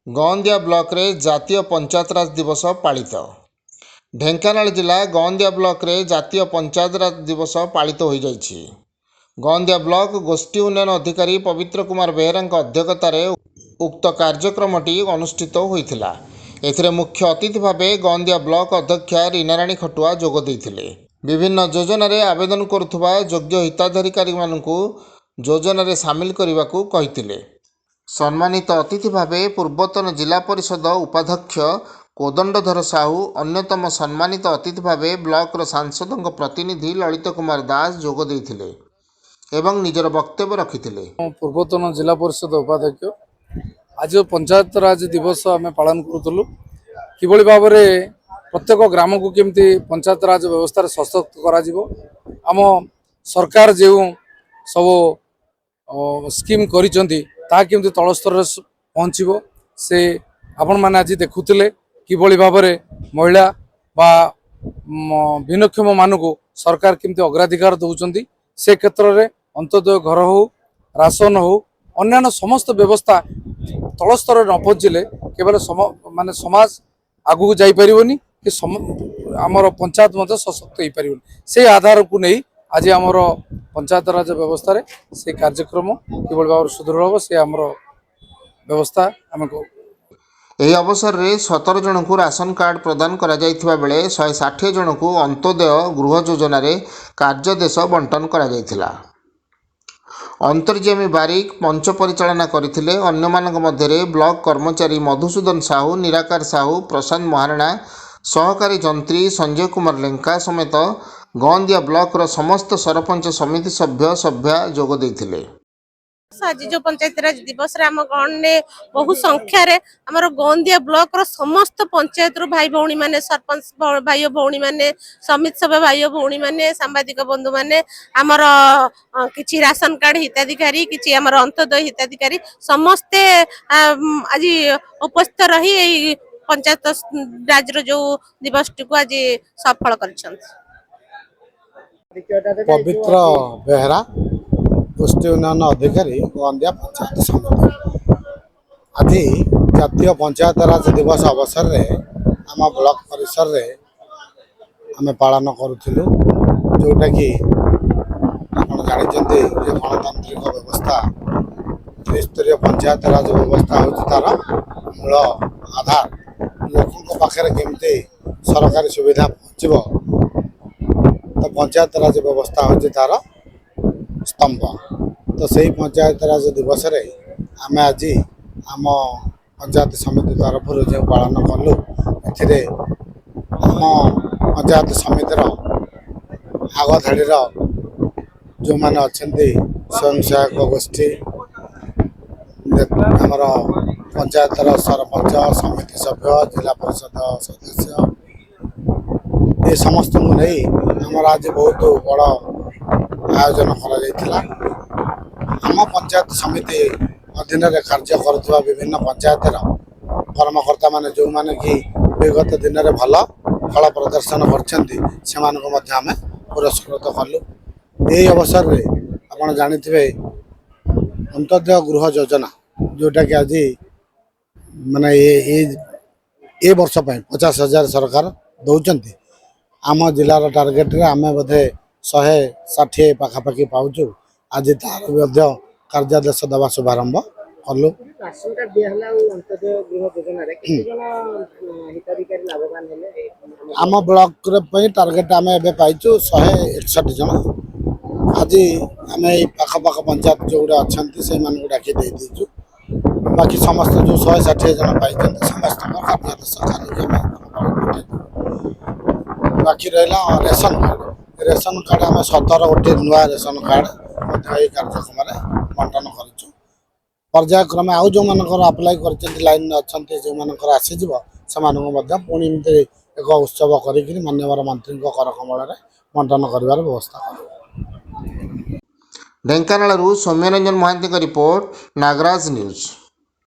गौंदिया block रे जातीय पंचायत राज दिवस पालित। ढेंकानाल जिला गौंदिया ब्लॉक रे जातीय पंचायत राज दिवस पालित हो जाइछि। गौंदिया ब्लॉक गोष्ठी उन्नयन अधिकारी पवित्र कुमार बेहरा अध्यक्षतार उक्त कार्यक्रमटी अनुष्ठित होइथिला। एथिरे मुख्य अतिथि भावे गौंदिया ब्लॉक अध्यक्षा रीनाराणी खटुआ जोग देइथिले। विभिन्न योजन आवेदन करुथुबा योग्य हिताधिकारी मानकु योजन सामिल करने को कहिथिले। सम्मानित अतिथि भावे पूर्वतन जिला परिषद उपाध्यक्ष कोदंडधर साहू, अन्यतम सम्मानित अतिथि भावे ब्लॉक सांसद प्रतिनिधि ललित कुमार दास जोग देइथिले एवं निजर वक्तव्य रखिथिले। पूर्वतन जिला परिषद उपाध्यक्ष आज पंचायत राज दिवस आम पालन करूँ किभली भाव में प्रत्येक ग्राम को केमती पंचायत राज व्यवस्था सशक्त आम सरकार जो सब स्कीम करिसेंती ता केमती तल स्तर पहुँचो से आपण मैंने आज देखुले किभली भाव में महिला बा भिन्नक्षम मानक सरकार केमती अग्राधिकार दौरान से क्षेत्र में अंत्योदय घर हो राशन हो अन्य समस्त व्यवस्था तल स्तर न पहुँचले केवल माने समाज आगू जापरिबनी कि आमर पंचायत मत सशक्त हो पार से आधार को नहीं आज आमर पंचायत राज व्यवस्था रे से कार्यक्रम किभली भाव सुदृढ़ हम से आमर व्यवस्था आम ଏହି ଅବସରରେ 17 ଜଣଙ୍କୁ ରାସନ କାର୍ଡ ପ୍ରଦାନ କରାଯାଇଥିବା ବେଳେ 160 ଜଣଙ୍କୁ ଅନ୍ତୋଦୟ ଗୃହ ଯୋଜନାରେ କାର୍ଯ୍ୟଦେଶ ବଣ୍ଟନ କରାଯାଇଥିଲା। ଅନ୍ତର୍ଯାମୀ ବାରିକ ମଞ୍ଚ ପରିଚାଳନା କରିଥିଲେ। ଅନ୍ୟମାନଙ୍କ ମଧ୍ୟରେ ବ୍ଲକ କର୍ମଚାରୀ ମଧୁସୂଦନ ସାହୁ, ନିରାକାର ସାହୁ, ପ୍ରଶାନ୍ତ ମହାରଣା, ସହକାରୀ ଯନ୍ତ୍ରୀ ସଞ୍ଜୟ କୁମାର ଲେଙ୍କା समेत गौंदिया ब्लॉक समस्त सरपंच समिति सभ्या जोग देइथिले। आज जो पंचायत राज दिवस रे आम गण ने बहु संख्या रे हमर गौंदिया ब्लॉक रो समस्त पंचायत रो भाई भौणी माने सरपंच भाई भौणी माने समिति सभा भाई भौणी माने सांबादिक बंधु माने हमर किछि राशन कार्ड हिताधिकारी किछि हमर अंत्योदय हिताधिकारी समस्ते आज उपस्थित रही पंचायत राज रो जो दिवस को आज सफल करछन। पवित्र बेहरा गोष्ठी उन्नयन अधिकारी गौंदिया पंचायत समिति आज जातीय पंचायत राज दिवस अवसर में आम ब्लॉक परिसर रे आम पालन करूँ जोटा कि आप जानते गणतांत्रिक व्यवस्था त्रिस्तरीय पंचायत राज व्यवस्था हूँ तार मूल आधार लोकों पाखे केमती सरकारी सुविधा पहुँचो तो पंचायत राज व्यवस्था हूँ तार स्तंभ। तो सही पंचायत राज दिवस रे आम आज आम पंचायत समिति तरफ जो पालन कलु ए आम पंचायत समितिर आग धाड़ीर जो मैंने अच्छा स्वयं सहायक गोष्ठी आमर पंचायत सरपंच समिति सभ्य जिला परिषद सदस्य ये समस्त को नहीं आमर आज बहुत बड़ आयोजन करा आम पंचायत समिति अधीन कार्य करुवा विभिन्न पंचायत कर्मकर्ता माने जो माने कि विगत दिन में भल फल प्रदर्शन कर पुरस्कृत कलु। यही अवसर में आप जानिथिबे अंत्योदय गृह योजना जोटा कि आज माने ये वर्ष 50,000 सरकार दौरान आम जिलार टार्गेट रे आम बोधे 160 पाखापाखि पाऊँ। आज तार कार्यादेश दवा शुभारंभ कलु। आम ब्लॉक टार्गेट आम ए पाइचु 161 जन। आज आम पाखपाख पंचायत जो गुड़ा अच्छा से डाकी देचु बाकी समस्त जो 160 जन पाई समस्त कार्यादेश बाकी रहा रेशन कार्ड आम 17 गोटे नुआ रेशन कार्ड कार्यक्रम बंटन कर पर्यायक्रमे आउ जो मानकर अप्लाई कर लाइन अच्छा जो मानकर आसीज से पुणी एक उत्सव कर माननीय मंत्री कर कमल बंटन कर व्यवस्था कर। Dhenkanal Soumyaranjan Mahanty report, Nagaraj news.